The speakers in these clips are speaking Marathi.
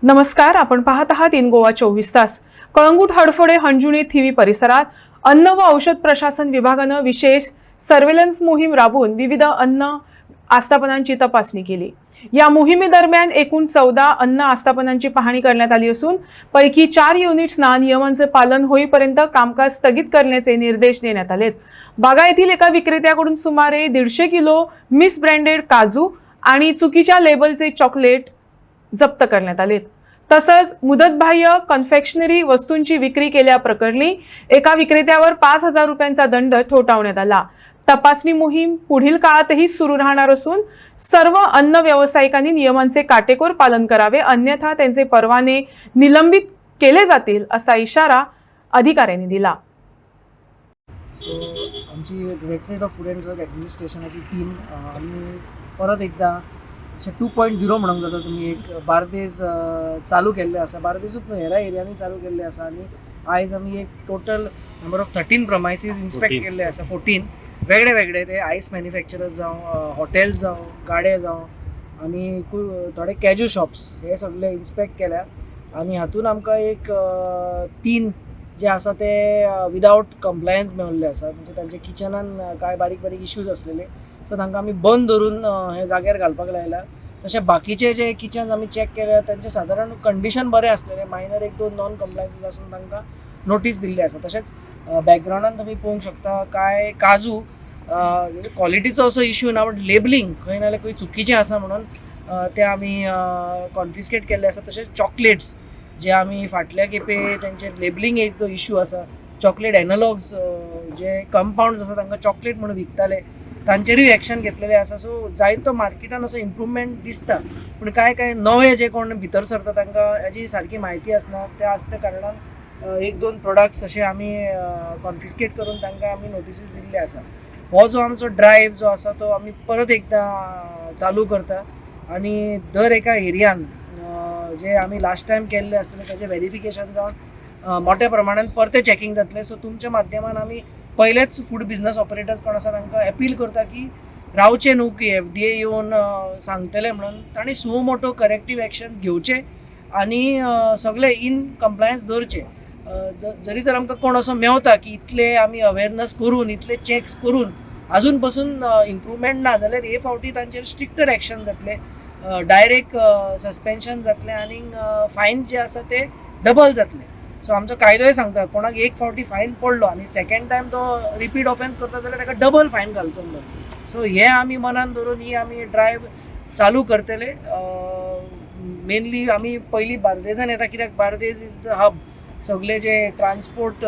नमस्कार, आपण पाहत आहात इन गोवा 24 तास. कळंगूट, हडफोडे, हंजुणी, थिवी परिसरात अन्न व औषध प्रशासन विभागानं विशेष सर्व्हेलन्स मोहीम राबवून विविध अन्न आस्थापनांची तपासणी केली. या मोहिमेदरम्यान एकूण 14 अन्न आस्थापनांची पाहणी करण्यात आली असून पैकी 4 युनिट्सना नियमांचे पालन होईपर्यंत कामकाज स्थगित करण्याचे निर्देश देण्यात आलेत. बागा येथील एका विक्रेत्याकडून सुमारे 150 किलो मिसब्रँडेड काजू आणि चुकीच्या लेबलचे चॉकलेट जप्त करण्यात आलेत. तसंच मुदतबाह्य कन्फेक्शनरी वस्तूंची विक्री केल्याप्रकरणी एका विक्रेत्यावर 5,000 रुपयांचा दंड ठोठावण्यात आला. तपासणी मोहीम पुढील काळातही सुरू राहणार असून सर्व अन्न व्यावसायिकांनी नियमांचे काटेकोर पालन करावे, अन्यथा त्यांचे परवाने निलंबित केले जातील असा इशारा अधिकाऱ्यांनी दिला. आमची directorate of food and drug ॲडमिनिस्ट्रेशनाची टीम आम्ही परत एकदा 2.0 म्हणून जाता तुम्ही एक बार्देस चालू केल्ले आसा. बार्देसूच न्हू, हेरा एरियांनी चालू केल्ले आसा. आनी आयज आमी एक टोटल नंबर ऑफ 13 प्रमायसीस इन्स्पेक्ट केल्ले आसा. 14 वेगळे वेगळे ते आयस मॅन्युफॅक्चरर्स जावं, हॉटेल्स जावं, गाडे जावं आनी थोडे कॅज्यू शॉप्स हे सगळे इन्स्पेक्ट केल्या. आनी हातून आमकां एक 3 जे आसा ते विदावट कंप्लायन्स मेळिल्ले आसा. म्हणजे तांचे किचनान काय बारीक बारीक इश्यूज आसलेले, सो तांकां आमी बंद धरून हे जाग्यार घालपाक लायला. तशे बाकीचे जे किचन्स आमी चॅक केले तांचे सादारण कंडिशन बरें आसलेले, मायनर 1-2 नॉन कंप्लायन्सीस आसून तांकां नोटीस दिल्ली आसा. तशेंच बॅकग्रावंडान तुमी पळोवंक शकता काय काजू क्वॉलिटीचो असो इश्यू ना, बट लेबलिंग खंय ना जाल्यार खंय चुकीचें आसा म्हणून ते आमी कॉन्फिस्केट केल्ले आसा. तशेंच चॉकलेट्स जे आमी फाटल्या खेपे तेंचे लेबलिंग एक जो इश्यू आसा, चॉकलेट एनालॉग्स जे कंपाउंड्स आसा तांकां चॉकलेट म्हणून विकताले, तांचेरूय एक्शन घेतलेले आसा. सो जायतो मार्केटान असो इम्प्रुवमेंट दिसता, पूण काय नवे जे कोण भितर सरता तांकां हाजी सारकी म्हायती आसना. त्या आसल्या कारणान 1-2 प्रोडक्ट्स अशे आमी कॉन्फिस्केट करून तांकां आमी नोटिसीस दिल्ले आसा. हो जो आमचो ड्रायव्ह जो आसा तो आमी परत एकदा चालू करता आनी दर एका एरियान जे आमी लास्ट टायम केल्ले आसतले ताचें व्हेरिफिकेशन जावन मोठ्या प्रमाणान परते चॅकींग जातले. सो तुमच्या माध्यमान आमी पयलेच फूड बिझनस ऑपरेटर्स कोण आसा तांकां अपील करता की रावचे न्हू की FDA येवन सांगतले म्हणून. तांणी सुमोटो करेक्टीव एक्शन घेवचे आनी सगळे इन कंप्लायन्स दवरचे. जरी तर आमकां कोण असो मेवता की इतले आमी अवेरनस करून, इतले चॅक्स करून आजून पासून इम्प्रुवमेंट ना जाल्यार हे फावटी तांचेर स्ट्रिक्टर एक्शन जातले, डायरेक्ट सस्पेन्शन जातलें आनी फायन जे आसा ते डबल जातले. सो आमचो कायदोय सांगता कोणाक एक फावटी फायन पडलो आनी सेकंड टायम तो रिपीट ऑफेन्स करता जाल्यार ताका डबल फायन घालचो म्हणून. सो हे आमी मनान धरून ही आमी ड्रायव्ह चालू करतले. मेनली आमी पयलीं बार्देजान येता, कित्याक बार्देज इज द हब. सगळे जे ट्रान्सपोर्ट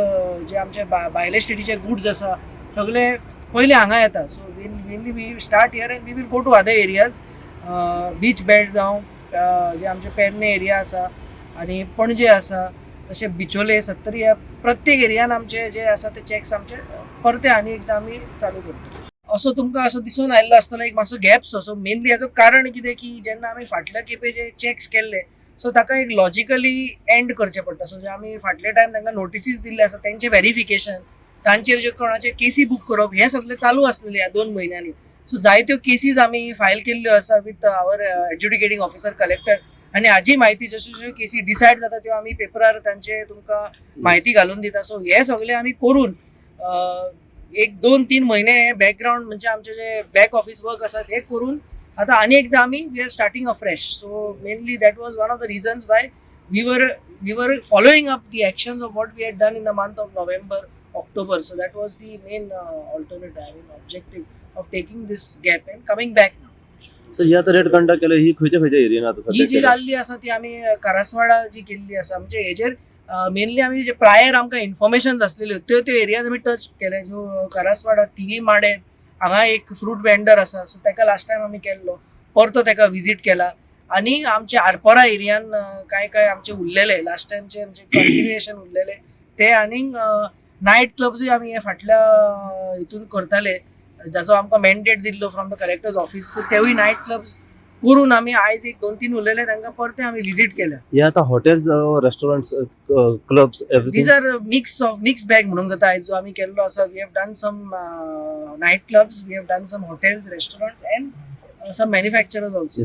जे आमचे भायले स्टेटीचे गुड्स आसा सगळे पयलीं हांगा येता. So mainly we start here and we will go to other areas. Beach belt जावं, जे आमचे पेडणे एरिया आसा आनी पणजे आसा, तशें बिचोले, सत्तरी, ह्या प्रत्येक एरियान आमचे जे आसा ते चॅक्स आमचे परते आनी एकदां आमी चालू करता. असो तुमकां असो दिसून आयिल्लो आसतलो एक मातसो गॅप्स असो. मेनली हाचो कारण कितें की जेन्ना आमी फाटल्या खेपे जे चॅक्स केल्ले सो ताका एक लॉजिकली एंड करचें पडटा. सो जे आमी फाटले टायम तांकां नोटिसीस दिल्ले आसा तेंचें व्हेरिफिकेशन, तांचेर जे कोणाचे केसी बूक करप हें सगळें चालू आसलेलें ह्या 2 म्हयन्यांनी. सो जायत्यो केसीस आमी फायल केल्ल्यो आसा विथ आवर एड्युकेटिंग ऑफिसर, कलेक्टर. आनी हाजी म्हायती जश्यो जश्यो केसी डिसायड जाता त्यो आमी पेपरार तांचे तुमकां म्हायती घालून दिता. सो हे सगळें आमी करून 1-2-3 म्हयने बॅकग्रावंड म्हणजे आमचे जे बॅक ऑफिस वर्क आसा ते करून आतां आनी एकदां आमी we are starting afresh. So mainly that was one of the reasons why we were following up the actions of what we had done in the month of November, October. So that was the main alternative objective of taking this gap and coming back. So ही आता रेड कंडक्ट केलं ही खंयच्या एरियान आता ही जी जाल्ली आसा ती आमी करासवाडा जी केल्ली आसा. म्हणजे हेजेर मेनली आमी जे प्रायर आमकां इन्फॉर्मेशन्स आसलेल्यो त्यो एरियाज आमी टच केले. ज्यो करासवाडा, थिवी, माडे हांगा एक फ्रूट वेंडर आसा. सो ताका लास्ट टायम आमी केल्लो, परतो ताका विजीट केला. आनी आमचे आरपोरा एरियान काय आमचे उरलेले लास्ट टायमचे आमचे कंटिन्युएशन उरलेले ते. आनी नायट क्लब्सूय आमी हे फाटल्या हितून करताले, जाचो आमकां मॅन्डेट दिल्लो फ्रॉम द कलेक्टर्स ऑफिस. सो तेवूय नायट क्लब्स करून आमी आयज एक 2-3 उरलेले तांकां परते आमी विजीट केल्या. हे आता hotels, restaurants, clubs, these are mix bag म्हणूंक जाता. आयज जो आमी केल्लो आसा, we have done some night clubs, we have done some hotels, restaurants and some manufacturers also.